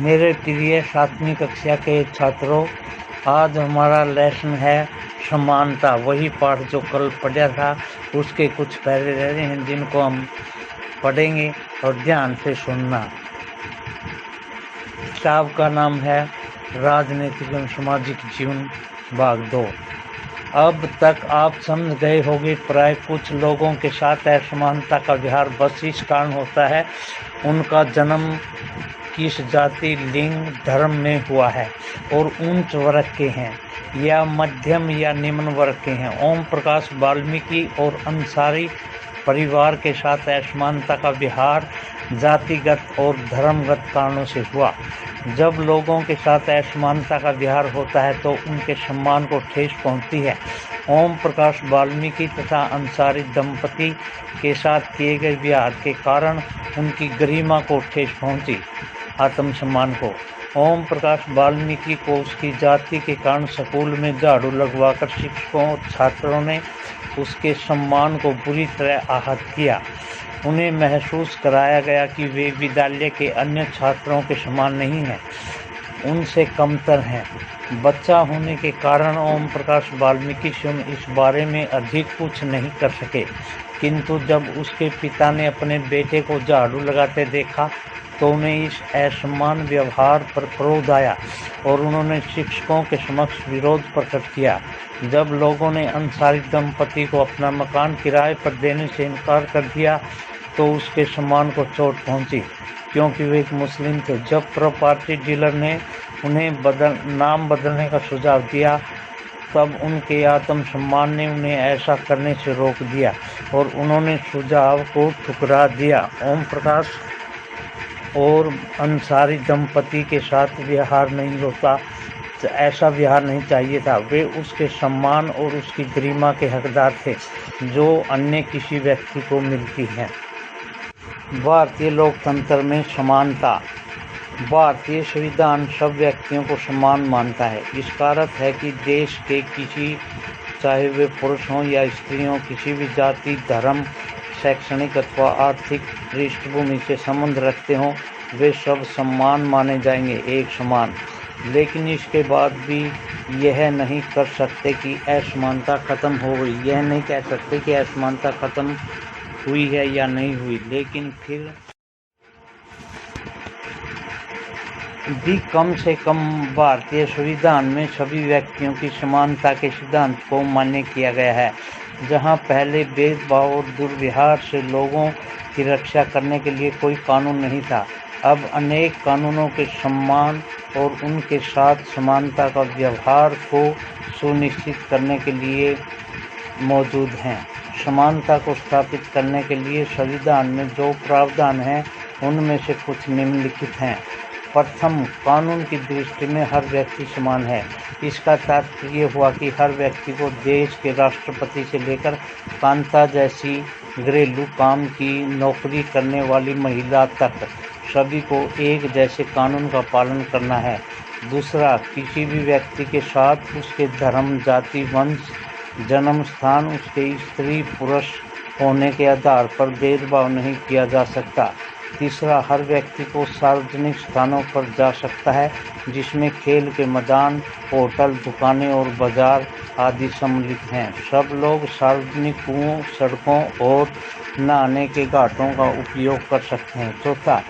मेरे प्रिय 7वीं कक्षा के छात्रों, आज हमारा लेसन है समानता। वही पाठ जो कल पढ़ा था उसके कुछ पहले रह रहे हैं जिनको हम पढ़ेंगे और ध्यान से सुनना। किताब का नाम है राजनीतिक एवं सामाजिक जीवन भाग 2। अब तक आप समझ गए होंगे प्राय कुछ लोगों के साथ असमानता का व्यवहार बस इस कारण होता है उनका जन्म किस जाति, लिंग, धर्म में हुआ है और उच्च वर्ग के हैं या मध्यम या निम्न वर्ग के हैं। ओम प्रकाश वाल्मीकि और अंसारी परिवार के साथ असमानता का व्यवहार जातिगत और धर्मगत कारणों से हुआ। जब लोगों के साथ असमानता का व्यवहार होता है तो उनके सम्मान को ठेस पहुंचती है। ओम प्रकाश वाल्मीकि तथा अंसारी दंपति के साथ किए गए व्यवहार के कारण उनकी गरिमा को ठेस पहुंची, आत्मसम्मान को। ओम प्रकाश वाल्मीकि को उसकी जाति के कारण स्कूल में झाड़ू लगवाकर शिक्षकों और छात्रों ने उसके सम्मान को बुरी तरह आहत किया। उन्हें महसूस कराया गया कि वे विद्यालय के अन्य छात्रों के समान नहीं हैं, उनसे कमतर हैं। बच्चा होने के कारण ओम प्रकाश वाल्मीकि स्वयं इस बारे में अधिक कुछ नहीं कर सके, किंतु जब उसके पिता ने अपने बेटे को झाड़ू लगाते देखा तो उन्हें इस असमान व्यवहार पर क्रोध आया और उन्होंने शिक्षकों के समक्ष विरोध प्रकट किया। जब लोगों ने अंसारी दंपति को अपना मकान किराए पर देने से इनकार कर दिया तो उसके सम्मान को चोट पहुंची, क्योंकि वे एक मुस्लिम थे। जब प्रॉपर्टी डीलर ने उन्हें नाम बदलने का सुझाव दिया तब उनके आत्मसम्मान ने उन्हें ऐसा करने से रोक दिया और उन्होंने सुझाव को ठुकरा दिया। ओम प्रकाश और अंसारी दंपति के साथ व्यवहार नहीं होता, ऐसा व्यवहार नहीं चाहिए था। वे उसके सम्मान और उसकी गरिमा के हकदार थे जो अन्य किसी व्यक्ति को मिलती है। भारतीय लोकतंत्र में समानता। भारतीय संविधान सब व्यक्तियों को समान मानता है। इसका अर्थ है कि देश के किसी, चाहे वे पुरुष हों या स्त्री हों, किसी भी जाति, धर्म, शैक्षणिक अथवा आर्थिक पृष्ठभूमि से संबंध रखते हों, वे सब समान माने जाएंगे, एक समान। लेकिन इसके बाद भी यह नहीं कर सकते कि असमानता खत्म हो गई, यह नहीं कह सकते कि असमानता खत्म हुई है या नहीं हुई, लेकिन फिर भी कम से कम भारतीय संविधान में सभी व्यक्तियों की समानता के सिद्धांत को मान्य किया गया है। जहां पहले भेदभाव और दुर्व्यवहार से लोगों की रक्षा करने के लिए कोई कानून नहीं था, अब अनेक कानूनों के सम्मान और उनके साथ समानता का व्यवहार को सुनिश्चित करने के लिए मौजूद हैं। समानता को स्थापित करने के लिए संविधान में जो प्रावधान हैं उनमें से कुछ निम्नलिखित हैं। प्रथम, कानून की दृष्टि में हर व्यक्ति समान है। इसका तात्पर्य हुआ कि हर व्यक्ति को देश के राष्ट्रपति से लेकर कांता जैसी घरेलू काम की नौकरी करने वाली महिला तक सभी को एक जैसे कानून का पालन करना है। दूसरा, किसी भी व्यक्ति के साथ उसके धर्म, जाति, वंश, जन्म स्थान, उसके स्त्री पुरुष होने के आधार पर भेदभाव नहीं किया जा सकता। तीसरा, हर व्यक्ति को सार्वजनिक स्थानों पर जा सकता है जिसमें खेल के मैदान, होटल, दुकानें और बाजार आदि सम्मिलित हैं। सब लोग सार्वजनिक कुओं, सड़कों और नहाने के घाटों का उपयोग कर सकते हैं। चौथा,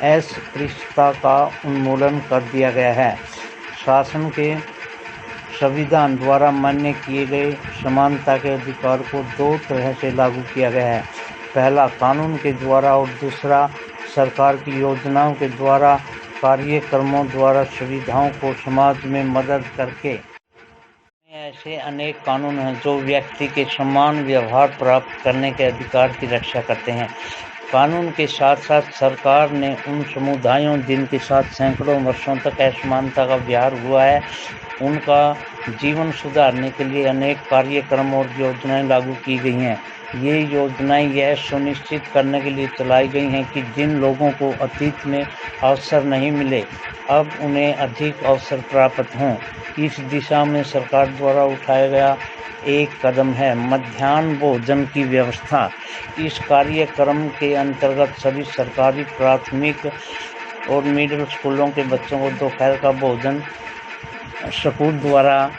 अस्पृश्यता का उन्मूलन कर दिया गया है। शासन के संविधान द्वारा मान्य किए गए समानता के अधिकार को दो तरह से लागू किया गया है। पहला, कानून के द्वारा और दूसरा, सरकार की योजनाओं के द्वारा, कार्यक्रमों द्वारा सुविधाओं को समाज में मदद करके। ऐसे अनेक कानून हैं जो व्यक्ति के समान व्यवहार प्राप्त करने के अधिकार की रक्षा करते हैं। कानून के साथ साथ सरकार ने उन समुदायों जिनके साथ सैकड़ों वर्षों तक असमानता का व्यवहार हुआ है उनका जीवन सुधारने के लिए अनेक कार्यक्रम और योजनाएं लागू की गई हैं। ये योजनाएं यह सुनिश्चित करने के लिए चलाई गई हैं कि जिन लोगों को अतीत में अवसर नहीं मिले अब उन्हें अधिक अवसर प्राप्त हों। इस दिशा में सरकार द्वारा उठाया गया एक कदम है मध्याह्न भोजन की व्यवस्था। इस कार्यक्रम के अंतर्गत सभी सरकारी प्राथमिक और मिडिल स्कूलों के बच्चों को दोपहर का भोजन स्कूल द्वारा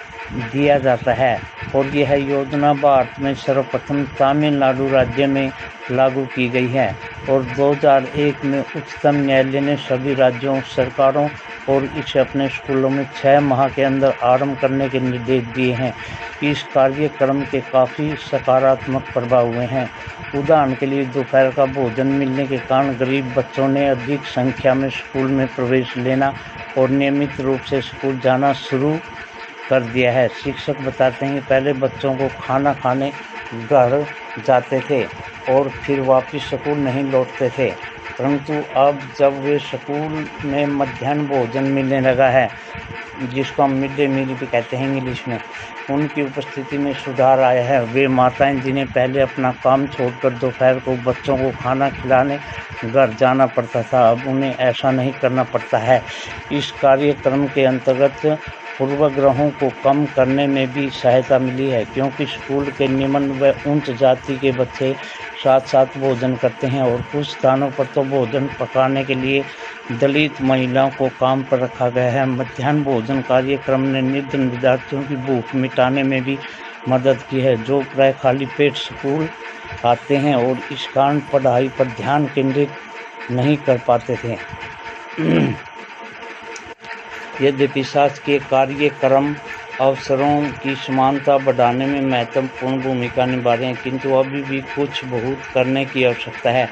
दिया जाता है और यह योजना भारत में सर्वप्रथम तमिलनाडु राज्य में लागू की गई है और 2001 में उच्चतम न्यायालय ने सभी राज्यों सरकारों और इसे अपने स्कूलों में 6 माह के अंदर आरंभ करने के निर्देश दिए हैं। इस कार्यक्रम के काफ़ी सकारात्मक प्रभाव हुए हैं। उदाहरण के लिए दोपहर का भोजन मिलने के कारण गरीब बच्चों ने अधिक संख्या में स्कूल में प्रवेश लेना और नियमित रूप से स्कूल जाना शुरू कर दिया है। शिक्षक बताते हैं कि पहले बच्चों को खाना खाने घर जाते थे और फिर वापस स्कूल नहीं लौटते थे, परंतु अब जब वे स्कूल में मध्याह्न भोजन मिलने लगा है, जिसको हम मिड डे मील भी कहते हैं इंग्लिश में, उनकी उपस्थिति में सुधार आया है। वे माताएं जिन्हें पहले अपना काम छोड़कर दोपहर को बच्चों को खाना खिलाने घर जाना पड़ता था, अब उन्हें ऐसा नहीं करना पड़ता है। इस कार्यक्रम के अंतर्गत पूर्वाग्रहों को कम करने में भी सहायता मिली है, क्योंकि स्कूल के निम्न व उच्च जाति के बच्चे साथ साथ भोजन करते हैं और कुछ स्थानों पर तो भोजन पकाने के लिए दलित महिलाओं को काम पर रखा गया है। मध्याह्न भोजन कार्यक्रम ने निर्धन विद्यार्थियों की भूख मिटाने में भी मदद की है, जो प्राय खाली पेट स्कूल आते हैं और इस कारण पढ़ाई पर ध्यान केंद्रित नहीं कर पाते थे। यद्यपि शासकीय कार्यक्रम अवसरों की समानता बढ़ाने में महत्वपूर्ण भूमिका निभा रहे हैं, किंतु अभी भी कुछ बहुत करने की आवश्यकता है।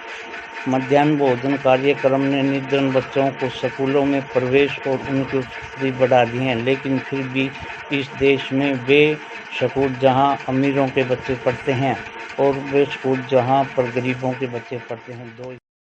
मध्याह्न भोजन कार्यक्रम ने निर्धन बच्चों को स्कूलों में प्रवेश और उनकी उपस्थिति बढ़ा दी है, लेकिन फिर भी इस देश में वे स्कूल जहां अमीरों के बच्चे पढ़ते हैं और वे स्कूल जहां पर गरीबों के बच्चे पढ़ते हैं, दो